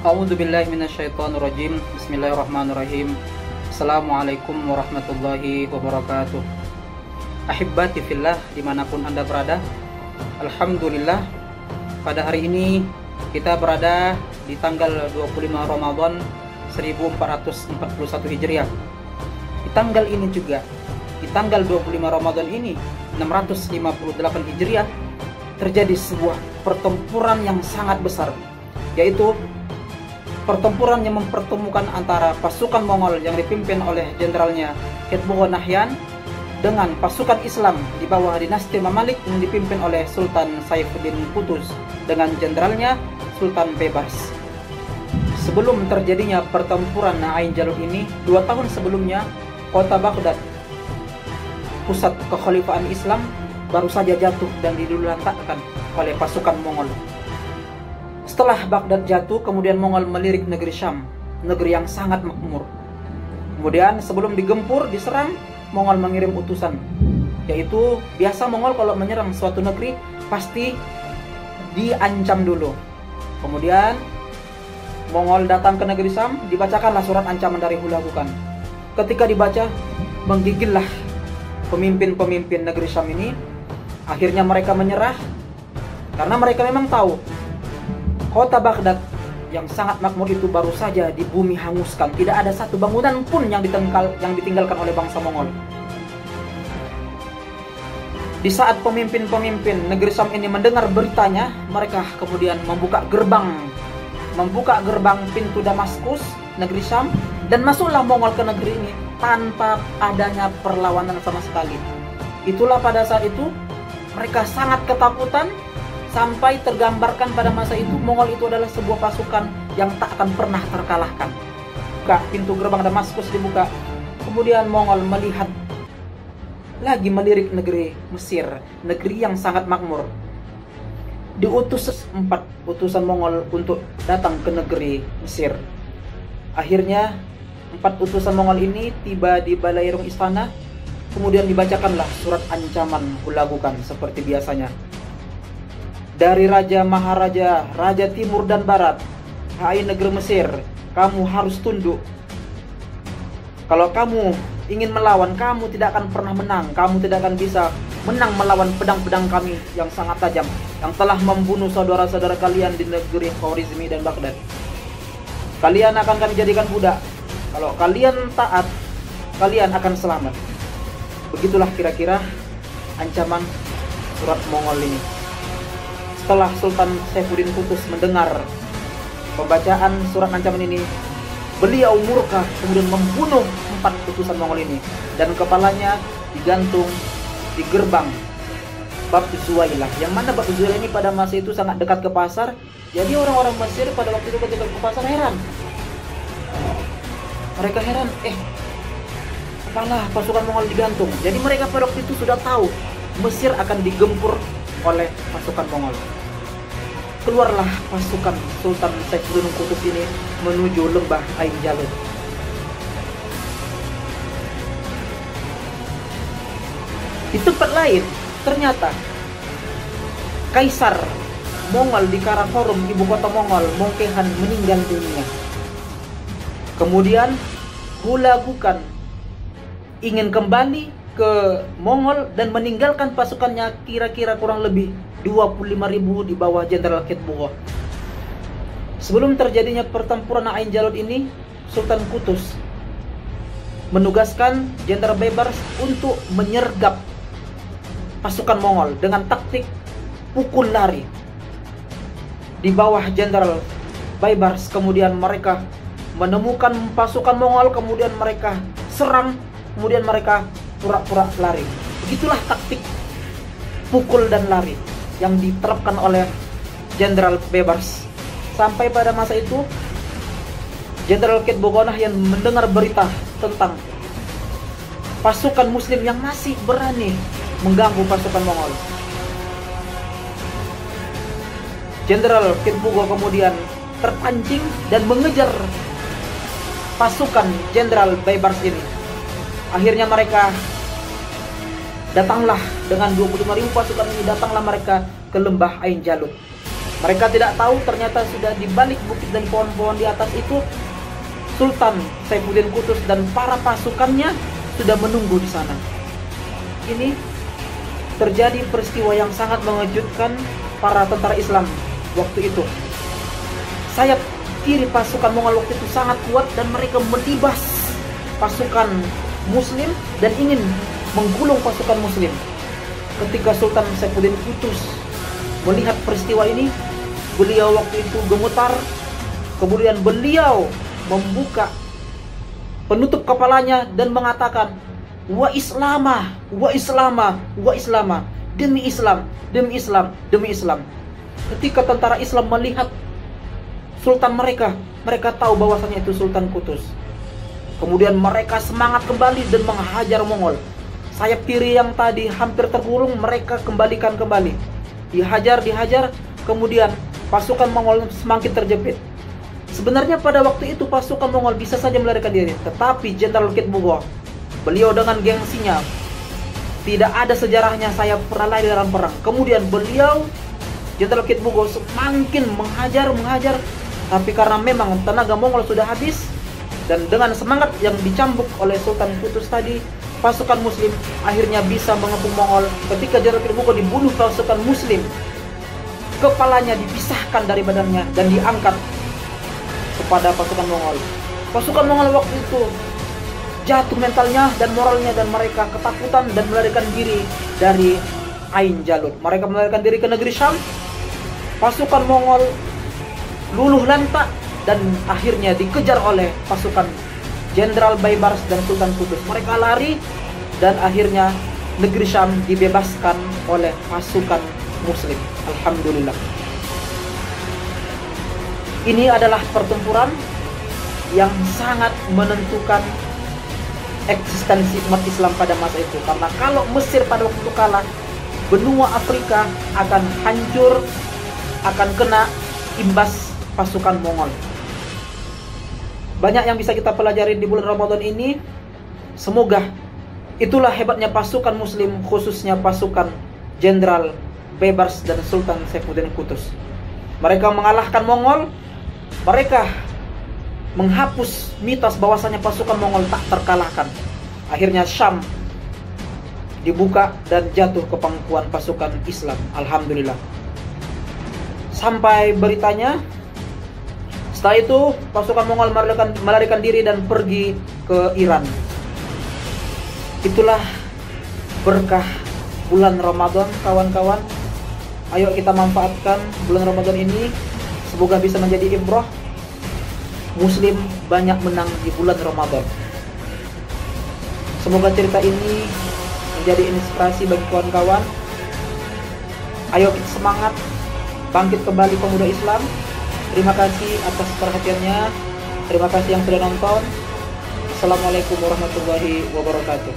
A'udzubillahi minasyaitonirrajim. Bismillahirrahmanirrahim. Assalamualaikum warahmatullahi wabarakatuh. Ahibbati fillah, dimanapun Anda berada, alhamdulillah, pada hari ini kita berada di tanggal 25 Ramadan 1441 Hijriah. Di tanggal ini juga, di tanggal 25 Ramadan ini 658 Hijriah, terjadi sebuah pertempuran yang sangat besar, yaitu pertempuran yang mempertemukan antara pasukan Mongol yang dipimpin oleh jenderalnya Ketbogo Nahyan dengan pasukan Islam di bawah dinasti Mamalik yang dipimpin oleh Sultan Saifuddin Qutuz dengan jenderalnya Sultan Baybars. Sebelum terjadinya pertempuran Ain Jalut ini, 2 tahun sebelumnya, kota Baghdad, pusat kekhalifahan Islam, baru saja jatuh dan dilulantakkan oleh pasukan Mongol. Setelah Baghdad jatuh, kemudian Mongol melirik negeri Syam, negeri yang sangat makmur. Kemudian sebelum digempur, diserang, Mongol mengirim utusan, yaitu biasa Mongol kalau menyerang suatu negeri pasti diancam dulu. Kemudian Mongol datang ke negeri Syam, dibacakanlah surat ancaman dari Hulagukan. Ketika dibaca, menggigillah pemimpin-pemimpin negeri Syam ini. Akhirnya mereka menyerah karena mereka memang tahu kota Baghdad yang sangat makmur itu baru saja di bumi hanguskan. Tidak ada satu bangunan pun yang ditinggalkan oleh bangsa Mongol. Di saat pemimpin-pemimpin negeri Syam ini mendengar beritanya, mereka kemudian membuka gerbang pintu Damaskus, negeri Syam, dan masuklah Mongol ke negeri ini tanpa adanya perlawanan sama sekali. Itulah pada saat itu mereka sangat ketakutan. Sampai tergambarkan pada masa itu Mongol itu adalah sebuah pasukan yang tak akan pernah terkalahkan. Pintu gerbang Damaskus dibuka. Kemudian Mongol melihat lagi melirik negeri Mesir, negeri yang sangat makmur. Diutus 4 utusan Mongol untuk datang ke negeri Mesir. Akhirnya 4 utusan Mongol ini tiba di balairung istana. Kemudian dibacakanlah surat ancaman Hulagukan seperti biasanya. Dari Raja Maharaja, Raja Timur dan Barat, hai negeri Mesir, kamu harus tunduk. Kalau kamu ingin melawan, kamu tidak akan pernah menang. Kamu tidak akan bisa menang melawan pedang-pedang kami yang sangat tajam, yang telah membunuh saudara-saudara kalian di negeri Khwarizmi dan Baghdad. Kalian akan kami jadikan budak. Kalau kalian taat, kalian akan selamat. Begitulah kira-kira ancaman surat Mongol ini. Setelah Sultan Saifuddin Qutuz mendengar pembacaan surat ancaman ini, beliau murka, kemudian membunuh 4 utusan Mongol ini, dan kepalanya digantung di gerbang Bab Zuwailah, yang mana Bab Zuwailah ini pada masa itu sangat dekat ke pasar. Jadi orang-orang Mesir pada waktu itu ketika ke pasar heran. Mereka heran, kepala pasukan Mongol digantung. Jadi mereka pada waktu itu sudah tahu Mesir akan digempur oleh pasukan Mongol. Keluarlah pasukan Sultan Saifuddin Qutuz ini menuju lembah Ain Jalut. Di tempat lain, ternyata Kaisar Mongol di Karakorum, ibu kota Mongol, Mongkehan, meninggal dunia. Kemudian Hulagukan ingin kembali ke Mongol dan meninggalkan pasukannya kira-kira kurang lebih 25.000 di bawah Jenderal Ketbogo. Sebelum terjadinya pertempuran Ain Jalut ini, Sultan Qutuz menugaskan Jenderal Baybars untuk menyergap pasukan Mongol dengan taktik pukul lari. Di bawah Jenderal Baybars, kemudian mereka menemukan pasukan Mongol, kemudian mereka serang, kemudian mereka pura-pura lari. Begitulah taktik pukul dan lari yang diterapkan oleh Jenderal Baybars. Sampai pada masa itu Jenderal Ketbogo Nahyan mendengar berita tentang pasukan muslim yang masih berani mengganggu pasukan Mongol. Jenderal Ketbogo kemudian terpancing dan mengejar pasukan Jenderal Baybars ini. Akhirnya mereka datanglah dengan 25.000 pasukan ini, datanglah mereka ke lembah Ain Jalut. Mereka tidak tahu ternyata sudah di balik bukit dan pohon-pohon di atas itu Sultan Saifuddin Qutuz dan para pasukannya sudah menunggu di sana. Ini terjadi peristiwa yang sangat mengejutkan para tentara Islam waktu itu. Sayap kiri pasukan Mongol waktu itu sangat kuat dan mereka menibas pasukan Muslim dan ingin menggulung pasukan Muslim. Ketika Sultan Saifuddin Qutuz melihat peristiwa ini, beliau waktu itu gemetar, kemudian beliau membuka penutup kepalanya dan mengatakan, wa Islamah, wa Islamah, wa Islamah, demi Islam, demi Islam, demi Islam. Ketika tentara Islam melihat Sultan mereka tahu bahwasanya itu Sultan Qutuz. Kemudian mereka semangat kembali dan menghajar Mongol. Sayap kiri yang tadi hampir tergulung, mereka kembalikan kembali. Dihajar, kemudian pasukan Mongol semakin terjepit. Sebenarnya pada waktu itu pasukan Mongol bisa saja melarikan diri, tetapi Jenderal Kitbugo, beliau dengan gengsinya, tidak ada sejarahnya saya pernah lari dalam perang. Kemudian beliau, Jenderal Kitbugo, semakin menghajar, tapi karena memang tenaga Mongol sudah habis, dan dengan semangat yang dicambuk oleh Sultan Qutuz tadi, pasukan Muslim akhirnya bisa mengepung Mongol. Ketika Jenderal Kitbugo dibunuh pasukan Muslim, kepalanya dipisahkan dari badannya dan diangkat kepada pasukan Mongol. Pasukan Mongol waktu itu jatuh mentalnya dan moralnya, dan mereka ketakutan dan melarikan diri dari Ain Jalut. Mereka melarikan diri ke negeri Syam. Pasukan Mongol luluh lantak dan akhirnya dikejar oleh pasukan Jenderal Baibars dan Sultan Qutuz. Mereka lari dan akhirnya negeri Syam dibebaskan oleh pasukan Muslim. Alhamdulillah. Ini adalah pertempuran yang sangat menentukan eksistensi umat Islam pada masa itu. Karena kalau Mesir pada waktu itu kalah, benua Afrika akan hancur, akan kena imbas pasukan Mongol. Banyak yang bisa kita pelajari di bulan Ramadan ini. Semoga itulah hebatnya pasukan Muslim, khususnya pasukan Jenderal Baibars dan Sultan Saifuddin Qutuz. Mereka mengalahkan Mongol. Mereka menghapus mitos bahwasanya pasukan Mongol tak terkalahkan. Akhirnya Syam dibuka dan jatuh ke pangkuan pasukan Islam. Alhamdulillah. Sampai beritanya, setelah itu pasukan Mongol melarikan diri dan pergi ke Iran. Itulah berkah bulan Ramadan, kawan-kawan. Ayo kita manfaatkan bulan Ramadan ini. Semoga bisa menjadi ibrah. Muslim banyak menang di bulan Ramadan. Semoga cerita ini menjadi inspirasi bagi kawan-kawan. Ayo kita semangat, bangkit kembali pemuda Islam. Terima kasih atas perhatiannya. Terima kasih yang sudah nonton. Assalamualaikum warahmatullahi wabarakatuh.